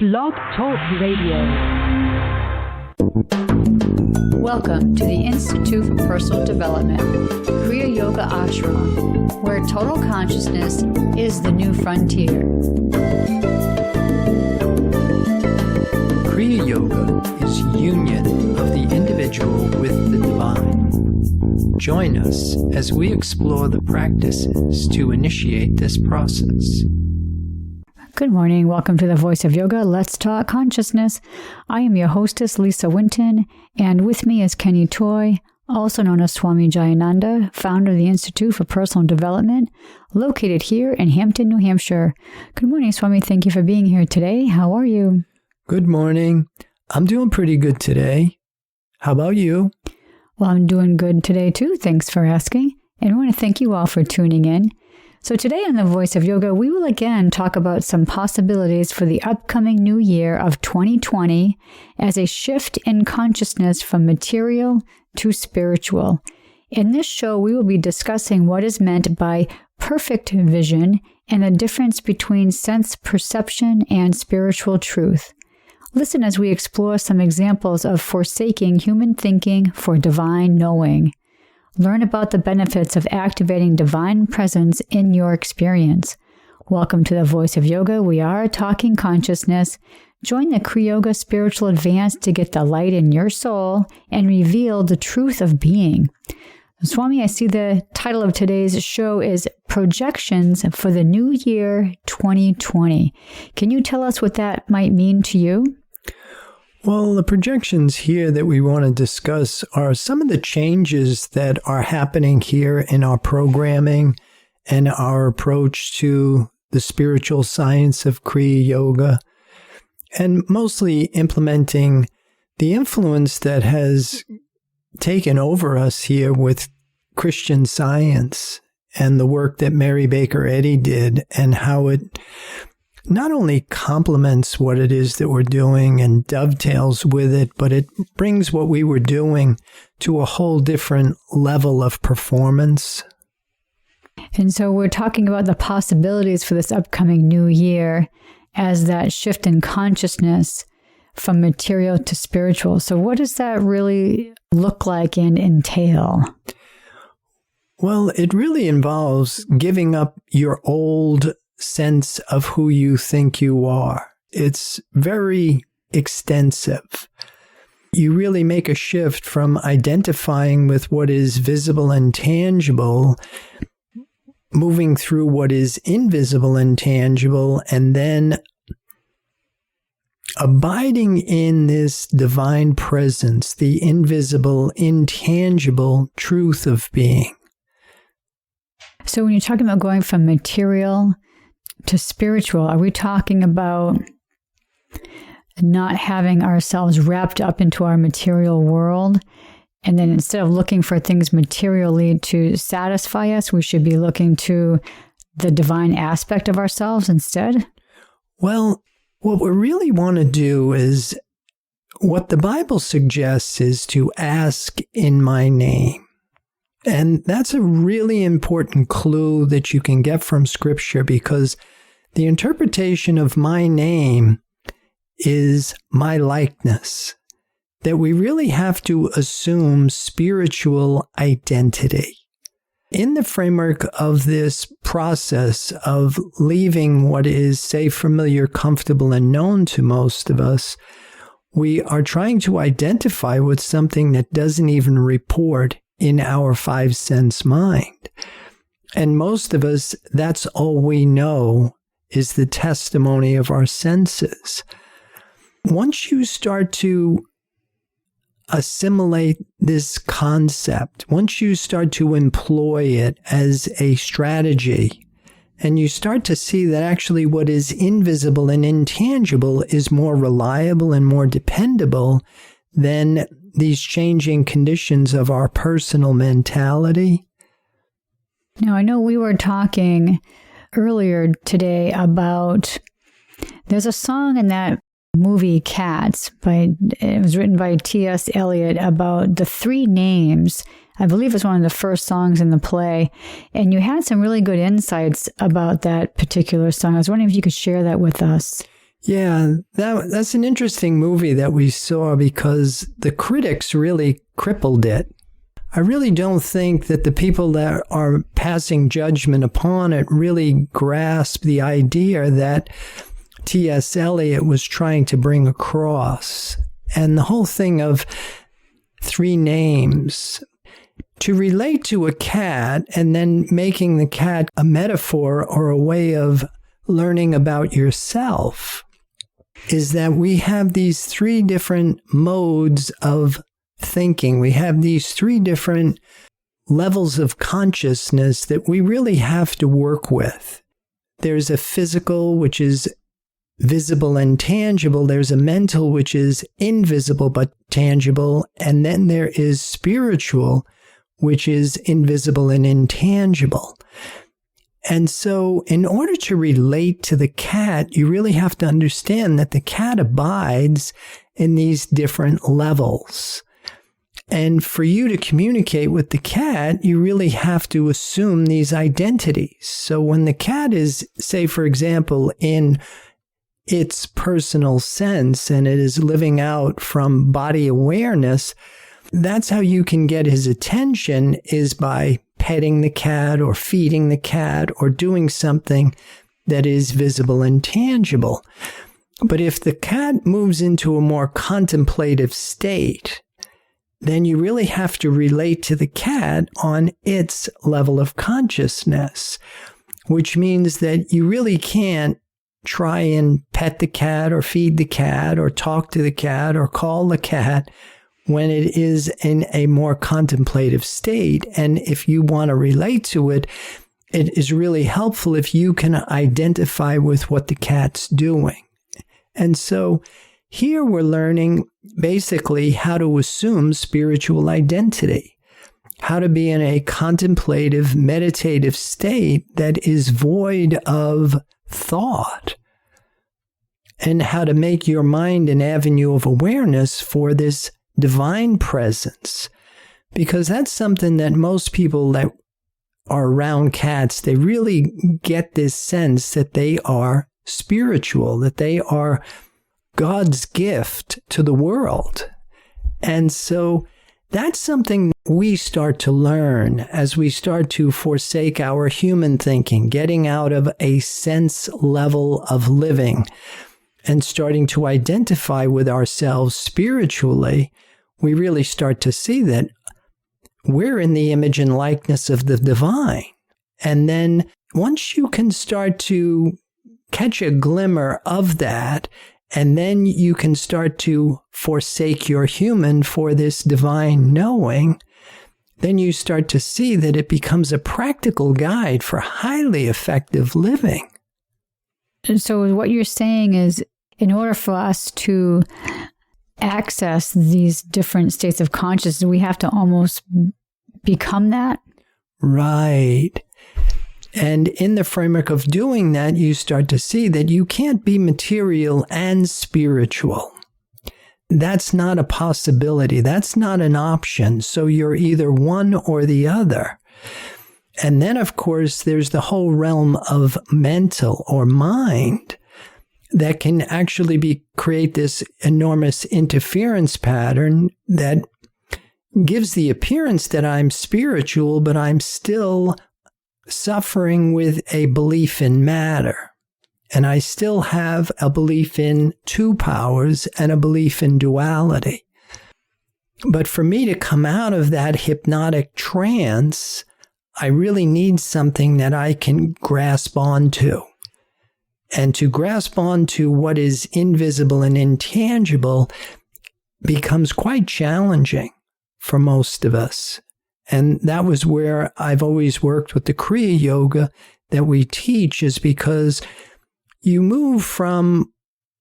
Blog Talk Radio. Welcome to the Institute for Personal Development, Kriya Yoga Ashram, where total consciousness is the new frontier. Kriya Yoga is union of the individual with the divine. Join us as we explore the practices to initiate this process. Good morning. Welcome to the Voice of Yoga. Let's talk consciousness. I am your hostess, Lisa Winton, and with me is Kenny Toy, also known as Swami Jayananda, founder of the Institute for Personal Development, located here in Hampton, New Hampshire. Good morning, Swami. Thank you for being here today. How are you? Good morning. I'm doing pretty good today. How about you? Well, I'm doing good today, too. Thanks for asking. And I want to thank you all for tuning in. So today on The Voice of Yoga, we will again talk about some possibilities for the upcoming new year of 2020 as a shift in consciousness from material to spiritual. In this show, we will be discussing what is meant by perfect vision and the difference between sense perception and spiritual truth. Listen as we explore some examples of forsaking human thinking for divine knowing. Learn about the benefits of activating divine presence in your experience. Welcome to the Voice of Yoga. We are talking consciousness. Join the Kriya Yoga Spiritual Advance to get the light in your soul and reveal the truth of being. Swami, I see the title of today's show is Projections for the New Year 2020. Can you tell us what that might mean to you? Well, the projections here that we want to discuss are some of the changes that are happening here in our programming and our approach to the spiritual science of Kriya Yoga, and mostly implementing the influence that has taken over us here with Christian Science and the work that Mary Baker Eddy did, and how it not only complements what it is that we're doing and dovetails with it, but it brings what we were doing to a whole different level of performance. And so we're talking about the possibilities for this upcoming new year as that shift in consciousness from material to spiritual. So what does that really look like and entail? Well, it really involves giving up your old sense of who you think you are. It's very extensive. You really make a shift from identifying with what is visible and tangible, moving through what is invisible and tangible, and then abiding in this divine presence, the invisible, intangible truth of being. So when you're talking about going from material to spiritual, are we talking about not having ourselves wrapped up into our material world? And then instead of looking for things materially to satisfy us, we should be looking to the divine aspect of ourselves instead? Well, what we really want to do is, what the Bible suggests is to ask in my name. And that's a really important clue that you can get from Scripture, because the interpretation of my name is my likeness, that we really have to assume spiritual identity. In the framework of this process of leaving what is, say, familiar, comfortable, and known to most of us, we are trying to identify with something that doesn't even report in our five-sense mind. And most of us, that's all we know is the testimony of our senses. Once you start to assimilate this concept, once you start to employ it as a strategy, and you start to see that actually what is invisible and intangible is more reliable and more dependable than these changing conditions of our personal mentality. Now, I know we were talking earlier today about, there's a song in that movie Cats, it was written by T.S. Eliot, about the three names. I believe it's one of the first songs in the play. And you had some really good insights about that particular song. I was wondering if you could share that with us. Yeah, that's an interesting movie that we saw because the critics really crippled it. I really don't think that the people that are passing judgment upon it really grasp the idea that T.S. Eliot was trying to bring across. And the whole thing of 3 names, to relate to a cat and then making the cat a metaphor or a way of learning about yourself, is that we have these 3 different modes of thinking. We have these 3 different levels of consciousness that we really have to work with. There's a physical, which is visible and tangible. There's a mental, which is invisible but tangible. And then there is spiritual, which is invisible and intangible. And so in order to relate to the cat, you really have to understand that the cat abides in these different levels. And for you to communicate with the cat, you really have to assume these identities. So when the cat is, say, for example, in its personal sense and it is living out from body awareness, that's how you can get his attention, is by petting the cat or feeding the cat or doing something that is visible and tangible. But if the cat moves into a more contemplative state, then you really have to relate to the cat on its level of consciousness, which means that you really can't try and pet the cat or feed the cat or talk to the cat or call the cat when it is in a more contemplative state. And if you want to relate to it, it is really helpful if you can identify with what the cat's doing. And so here we're learning basically how to assume spiritual identity, how to be in a contemplative, meditative state that is void of thought, and how to make your mind an avenue of awareness for this divine presence. Because that's something that most people that are around cats, they really get this sense that they are spiritual, that they are God's gift to the world. And so that's something we start to learn as we start to forsake our human thinking, getting out of a sense level of living and starting to identify with ourselves spiritually. We really start to see that we're in the image and likeness of the divine. And then once you can start to catch a glimmer of that, and then you can start to forsake your human for this divine knowing, then you start to see that it becomes a practical guide for highly effective living. So what you're saying is, in order for us to access these different states of consciousness, we have to almost become that? Right. And in the framework of doing that, you start to see that you can't be material and spiritual. That's not a possibility. That's not an option. So you're either one or the other. And then, of course, there's the whole realm of mental or mind that can actually create this enormous interference pattern that gives the appearance that I'm spiritual, but I'm still suffering with a belief in matter. And I still have a belief in two powers and a belief in duality. But for me to come out of that hypnotic trance, I really need something that I can grasp onto. And to grasp onto what is invisible and intangible becomes quite challenging for most of us. And that was where I've always worked with the Kriya Yoga that we teach, is because you move from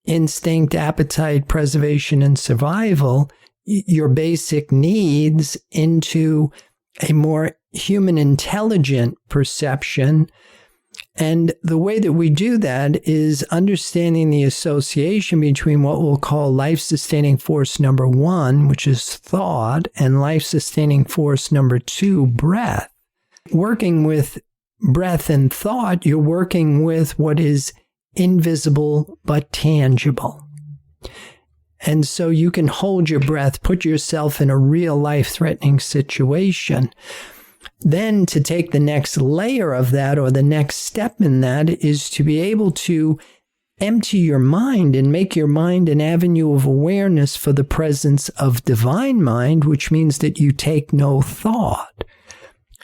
instinct, appetite, preservation, and survival, your basic needs, into a more human intelligent perception. And the way that we do that is understanding the association between what we'll call life-sustaining force number 1, which is thought, and life-sustaining force number 2, breath. Working with breath and thought, you're working with what is invisible but tangible. And so you can hold your breath, put yourself in a real life-threatening situation. Then to take the next layer of that, or the next step in that, is to be able to empty your mind and make your mind an avenue of awareness for the presence of divine mind, which means that you take no thought.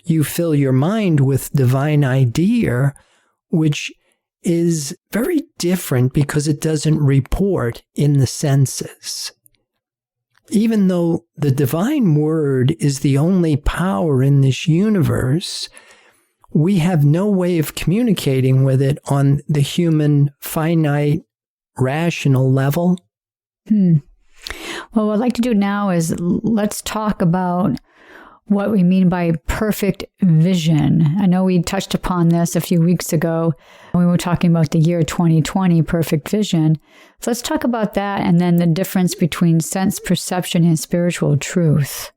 You fill your mind with divine idea, which is very different because it doesn't report in the senses. Even though the divine word is the only power in this universe, we have no way of communicating with it on the human, finite, rational level. Well, what I'd like to do now is let's talk about what we mean by perfect vision. I know we touched upon this a few weeks ago when we were talking about the year 2020, perfect vision. So let's talk about that, and then the difference between sense perception and spiritual truth.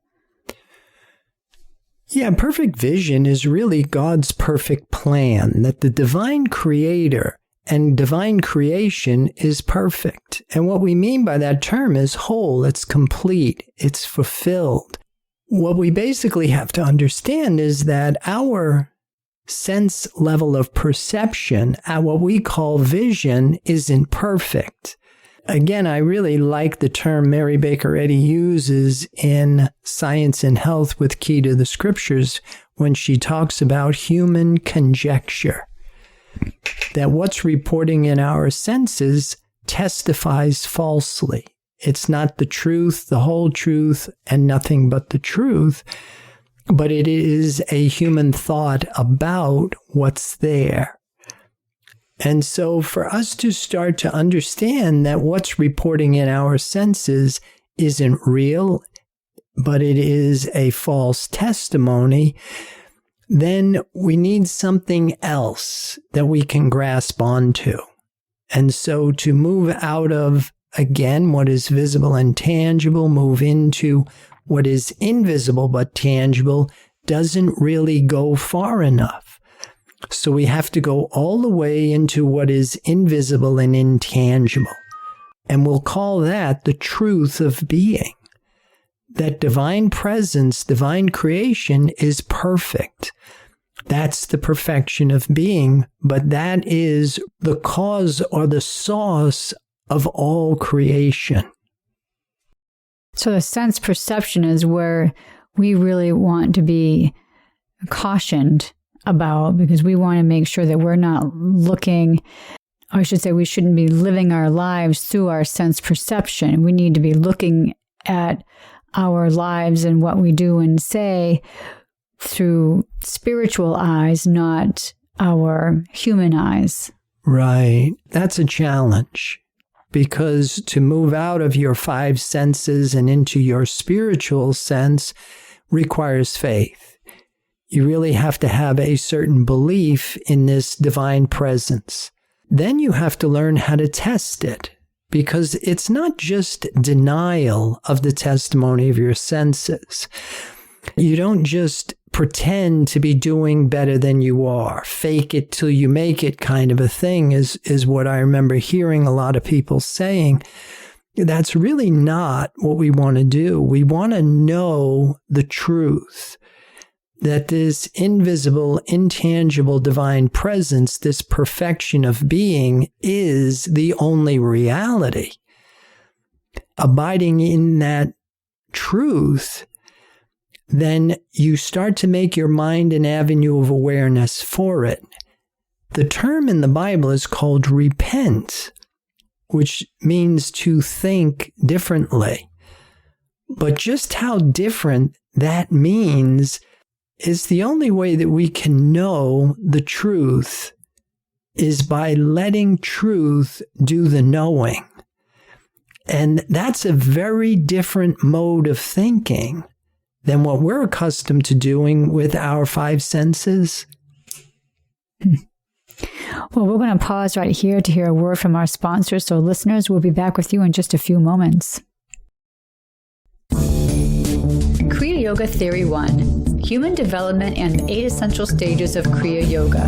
Yeah, perfect vision is really God's perfect plan, that the divine creator and divine creation is perfect. And what we mean by that term is whole, it's complete, it's fulfilled. What we basically have to understand is that our sense level of perception, what we call vision, isn't perfect. Again, I really like the term Mary Baker Eddy uses in Science and Health with Key to the Scriptures when she talks about human conjecture. That what's reporting in our senses testifies falsely. It's not the truth, the whole truth, and nothing but the truth, but it is a human thought about what's there. And so for us to start to understand that what's reporting in our senses isn't real, but it is a false testimony, then we need something else that we can grasp onto. And so to move out of, again, what is visible and tangible, move into what is invisible but tangible, doesn't really go far enough. So we have to go all the way into what is invisible and intangible. And we'll call that the truth of being. That divine presence, divine creation is perfect. That's the perfection of being, but that is the cause or the source of all creation. So the sense perception is where we really want to be cautioned about, because we want to make sure that we're not looking, or I should say we shouldn't be living our lives through our sense perception. We need to be looking at our lives and what we do and say through spiritual eyes, not our human eyes. Right. That's a challenge, because to move out of your five senses and into your spiritual sense requires faith. You really have to have a certain belief in this divine presence. Then you have to learn how to test it, because it's not just denial of the testimony of your senses. You don't just pretend to be doing better than you are. Fake it till you make it kind of a thing is what I remember hearing a lot of people saying. That's really not what we want to do. We want to know the truth. That this invisible, intangible divine presence, this perfection of being, is the only reality. Abiding in that truth, then you start to make your mind an avenue of awareness for it. The term in the Bible is called repent, which means to think differently. But just how different that means is the only way that we can know the truth is by letting truth do the knowing. And that's a very different mode of thinking than what we're accustomed to doing with our five senses. Well, we're going to pause right here to hear a word from our sponsors. So listeners, we'll be back with you in just a few moments. Kriya Yoga Theory 1. Human Development and the 8 Essential Stages of Kriya Yoga.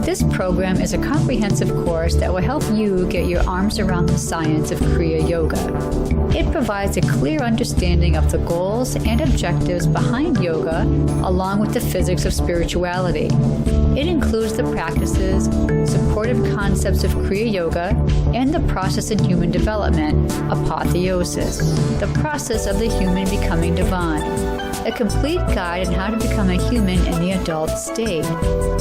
This program is a comprehensive course that will help you get your arms around the science of Kriya Yoga. It provides a clear understanding of the goals and objectives behind yoga, along with the physics of spirituality. It includes the practices, supportive concepts of Kriya Yoga, and the process in human development, apotheosis, the process of the human becoming divine. A complete guide on how to become a human in the adult state.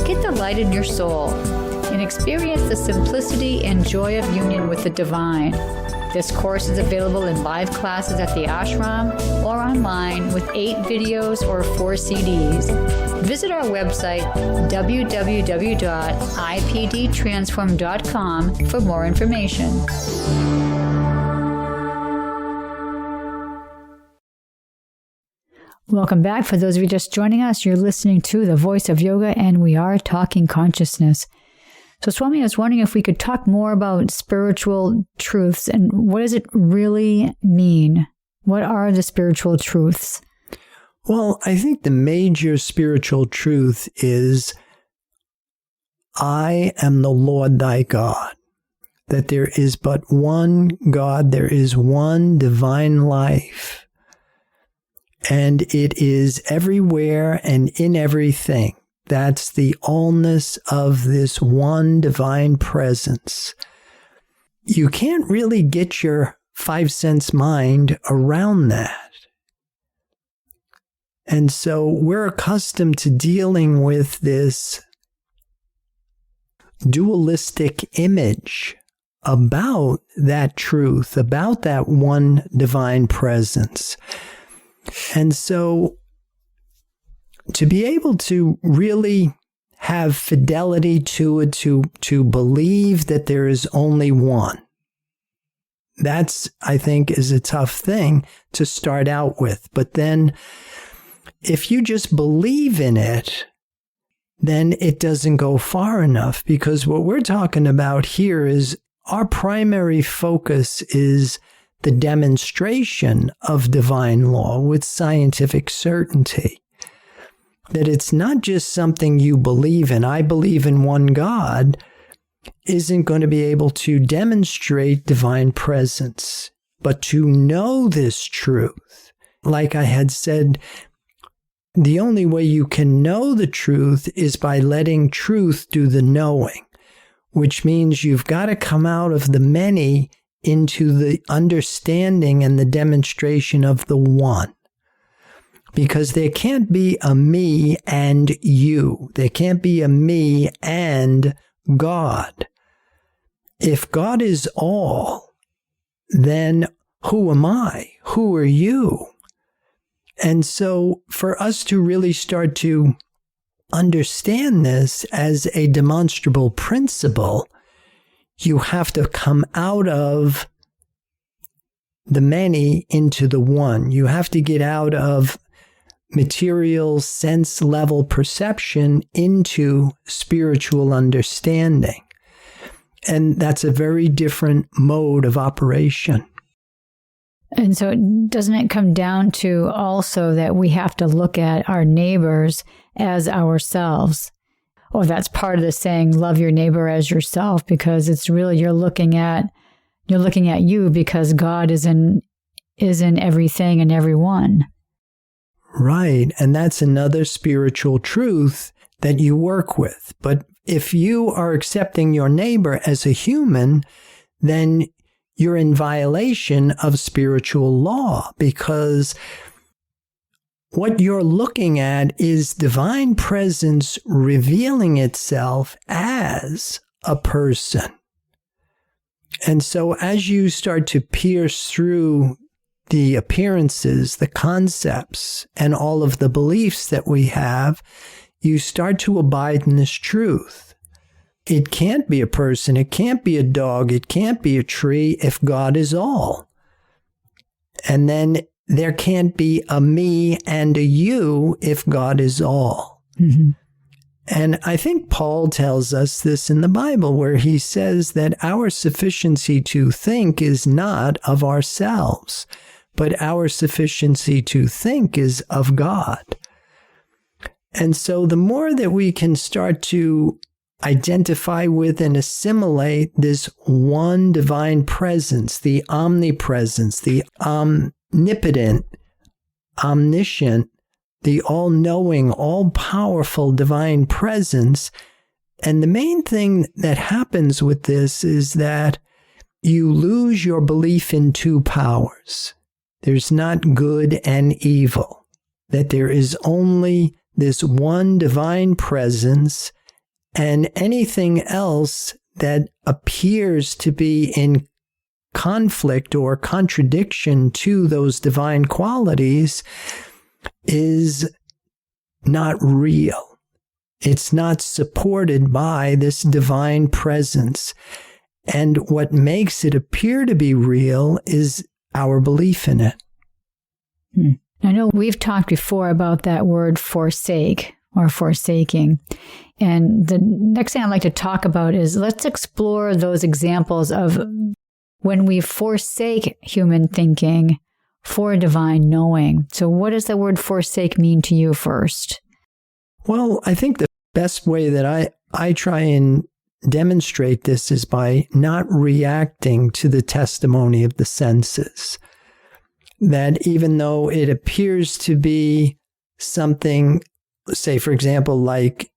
Get the light in your soul and experience the simplicity and joy of union with the divine. This course is available in live classes at the ashram or online with 8 videos or 4 CDs. Visit our website, www.ipdtransform.com, for more information. Welcome back. For those of you just joining us, you're listening to The Voice of Yoga, and we are talking consciousness. So, Swami, I was wondering if we could talk more about spiritual truths and what does it really mean? What are the spiritual truths? Well, I think the major spiritual truth is, I am the Lord thy God, that there is but one God, there is one divine life, and it is everywhere and in everything. That's the allness of this one divine presence. You can't really get your 5 sense mind around that. And so we're accustomed to dealing with this dualistic image about that truth, about that one divine presence. And so to be able to really have fidelity to it, to believe that there is only one, that's, I think, is a tough thing to start out with. But then if you just believe in it, then it doesn't go far enough, because what we're talking about here is our primary focus is the demonstration of divine law with scientific certainty. That it's not just something you believe in. I believe in one God isn't going to be able to demonstrate divine presence, but to know this truth. Like I had said, the only way you can know the truth is by letting truth do the knowing, which means you've got to come out of the many into the understanding and the demonstration of the one. Because there can't be a me and you. There can't be a me and God. If God is all, then who am I? Who are you? And so for us to really start to understand this as a demonstrable principle, you have to come out of the many into the one. You have to get out of material sense level perception into spiritual understanding. And that's a very different mode of operation. And so doesn't it come down to also that we have to look at our neighbors as ourselves? Or that's part of the saying, love your neighbor as yourself, because it's really, you're looking at you because God is in everything and everyone. Right. And that's another spiritual truth that you work with. But if you are accepting your neighbor as a human, then you're in violation of spiritual law, because what you're looking at is divine presence revealing itself as a person. And so as you start to pierce through the appearances, the concepts, and all of the beliefs that we have, you start to abide in this truth. It can't be a person, it can't be a dog, it can't be a tree if God is all. And then there can't be a me and a you if God is all. Mm-hmm. And I think Paul tells us this in the Bible, where he says that our sufficiency to think is not of ourselves, but our sufficiency to think is of God. And so the more that we can start to identify with and assimilate this one divine presence, the omnipresence, the omnipotent, omniscient, the all-knowing, all-powerful divine presence. And the main thing that happens with this is that you lose your belief in two powers. There's not good and evil, that there is only this one divine presence, and anything else that appears to be in conflict or contradiction to those divine qualities is not real. It's not supported by this divine presence. And what makes it appear to be real is our belief in it. I know we've talked before about that word forsake or forsaking. And the next thing I'd like to talk about is let's explore those examples of when we forsake human thinking for divine knowing. So what does the word forsake mean to you first? Well, I think the best way that I try and demonstrate this is by not reacting to the testimony of the senses. That even though it appears to be something, say, for example, like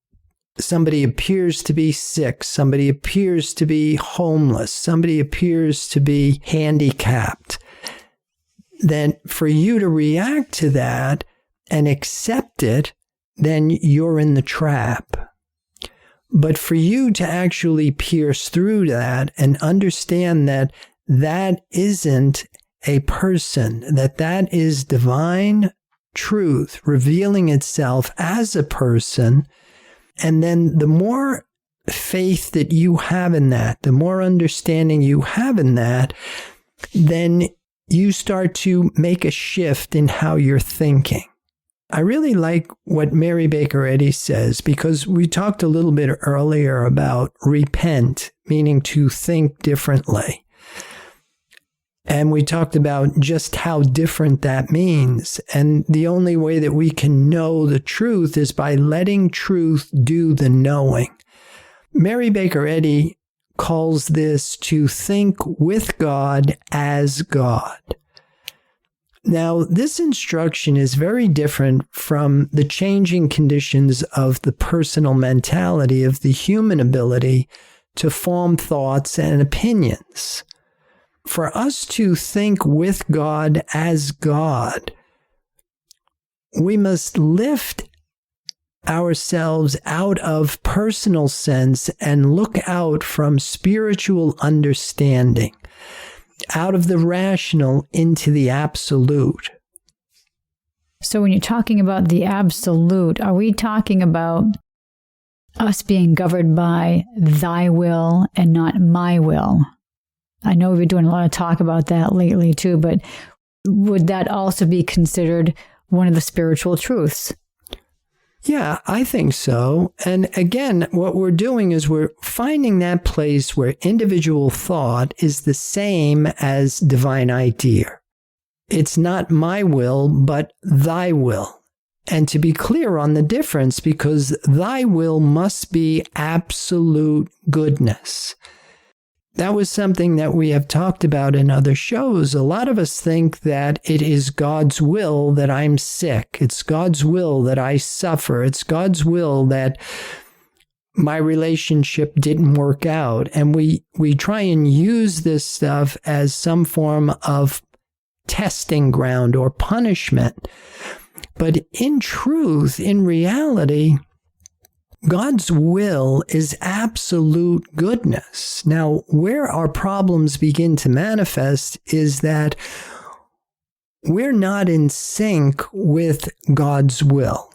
somebody appears to be sick, somebody appears to be homeless, somebody appears to be handicapped, then for you to react to that and accept it, then you're in the trap. But for you to actually pierce through that and understand that that isn't a person, that is divine truth revealing itself as a person, and then the more faith that you have in that, the more understanding you have in that, then you start to make a shift in how you're thinking. I really like what Mary Baker Eddy says, because we talked a little bit earlier about repent, meaning to think differently. And we talked about just how different that means. And the only way that we can know the truth is by letting truth do the knowing. Mary Baker Eddy calls this to think with God as God. Now, this instruction is very different from the changing conditions of the personal mentality of the human ability to form thoughts and opinions. For us to think with God as God, we must lift ourselves out of personal sense and look out from spiritual understanding, out of the rational into the absolute. So when you're talking about the absolute, are we talking about us being governed by thy will and not my will? I know we've been doing a lot of talk about that lately too, but would that also be considered one of the spiritual truths? Yeah, I think so. And again, what we're doing is we're finding that place where individual thought is the same as divine idea. It's not my will, but thy will. And to be clear on the difference, because thy will must be absolute goodness. That was something that we have talked about in other shows. A lot of us think that it is God's will that I'm sick. It's God's will that I suffer. It's God's will that my relationship didn't work out. And we try and use this stuff as some form of testing ground or punishment. But in truth, in reality, God's will is absolute goodness. Now, where our problems begin to manifest is that we're not in sync with God's will.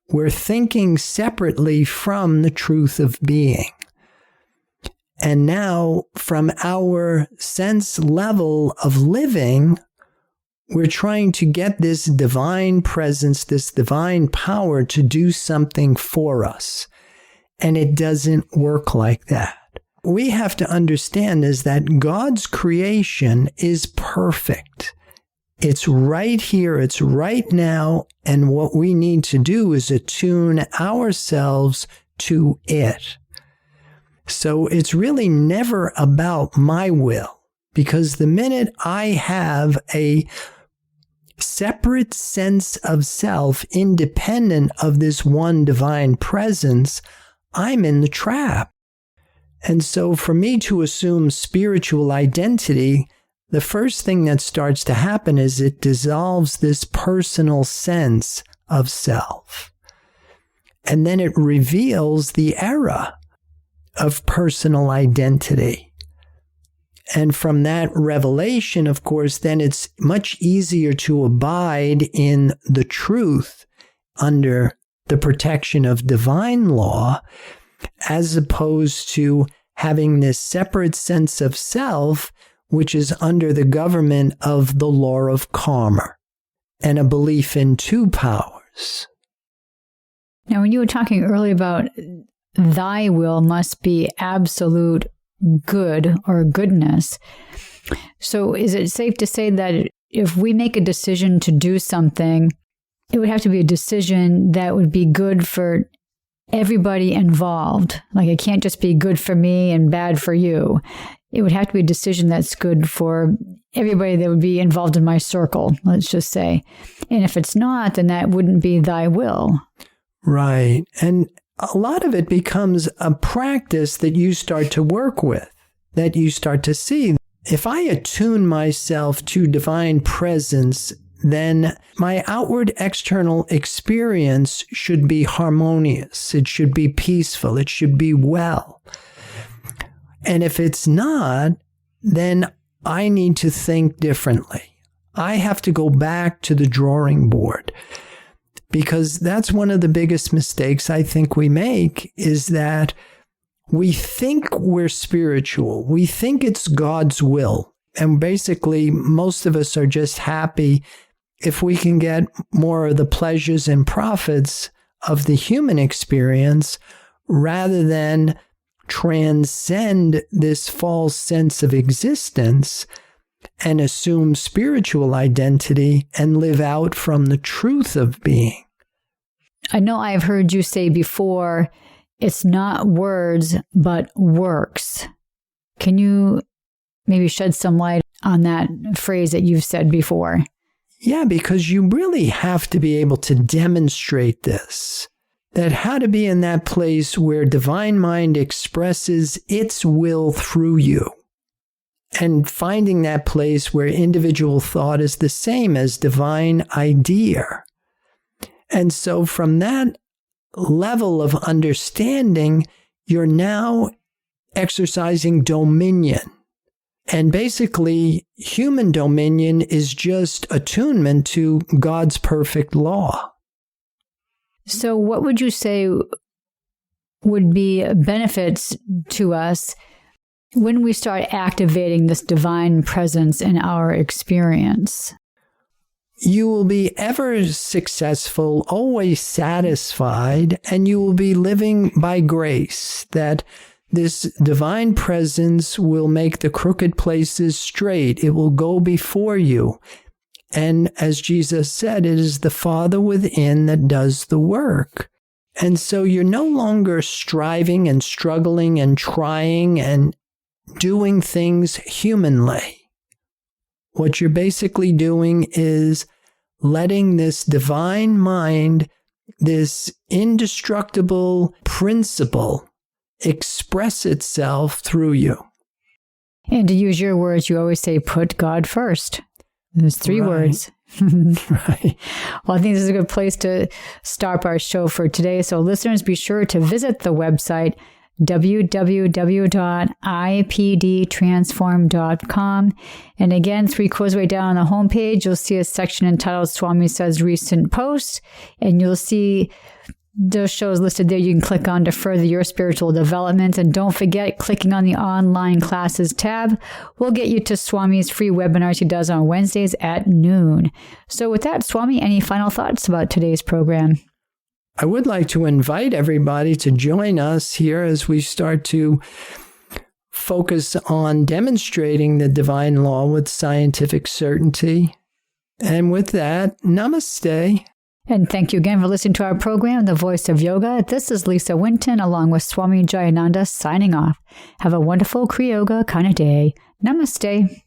We're thinking separately from the truth of being. And now, from our sense level of living, we're trying to get this divine presence, this divine power to do something for us. And it doesn't work like that. We have to understand is that God's creation is perfect. It's right here, it's right now, and what we need to do is attune ourselves to it. So it's really never about my will, because the minute I have a separate sense of self, independent of this one divine presence, I'm in the trap. And so for me to assume spiritual identity, the first thing that starts to happen is it dissolves this personal sense of self. And then it reveals the error of personal identity. And from that revelation, of course, then it's much easier to abide in the truth under the protection of divine law, as opposed to having this separate sense of self, which is under the government of the law of karma and a belief in two powers. Now, when you were talking earlier about thy will must be absolute good or goodness, so is it safe to say that if we make a decision to do something, it would have to be a decision that would be good for everybody involved? Like, it can't just be good for me and bad for you. It would have to be a decision that's good for everybody that would be involved in my circle, let's just say. And if it's not, then that wouldn't be thy will. Right. And a lot of it becomes a practice that you start to work with, that you start to see. If I attune myself to divine presence, then my outward external experience should be harmonious. It should be peaceful. It should be well. And if it's not, then I need to think differently. I have to go back to the drawing board, because that's one of the biggest mistakes I think we make, is that we think we're spiritual. We think it's God's will. And basically, most of us are just happy if we can get more of the pleasures and profits of the human experience, rather than transcend this false sense of existence and assume spiritual identity and live out from the truth of being. I know I've heard you say before, it's not words, but works. Can you maybe shed some light on that phrase that you've said before? Yeah, because you really have to be able to demonstrate this. That how to be in that place where divine mind expresses its will through you. And finding that place where individual thought is the same as divine idea. And so from that level of understanding, you're now exercising dominion. And basically, human dominion is just attunement to God's perfect law. So what would you say would be benefits to us when we start activating this divine presence in our experience? You will be ever successful, always satisfied, and you will be living by grace, that this divine presence will make the crooked places straight. It will go before you. And as Jesus said, it is the Father within that does the work. And so you're no longer striving and struggling and trying and doing things humanly. What you're basically doing is letting this divine mind, this indestructible principle, express itself through you. And to use your words, you always say, put God first. There's three words. Right. Well, I think this is a good place to stop our show for today. So listeners, be sure to visit the website, www.ipdtransform.com. And again, 3 quarters way down on the homepage, you'll see a section entitled Swami Says Recent Posts, and you'll see those shows listed there. You can click on to further your spiritual development. And don't forget, clicking on the online classes tab will get you to Swami's free webinars he does on Wednesdays at noon. So with that, Swami, any final thoughts about today's program? I would like to invite everybody to join us here as we start to focus on demonstrating the divine law with scientific certainty. And with that, namaste. And thank you again for listening to our program, The Voice of Yoga. This is Lisa Winton, along with Swami Jayananda, signing off. Have a wonderful Kriya Yoga kind of day. Namaste.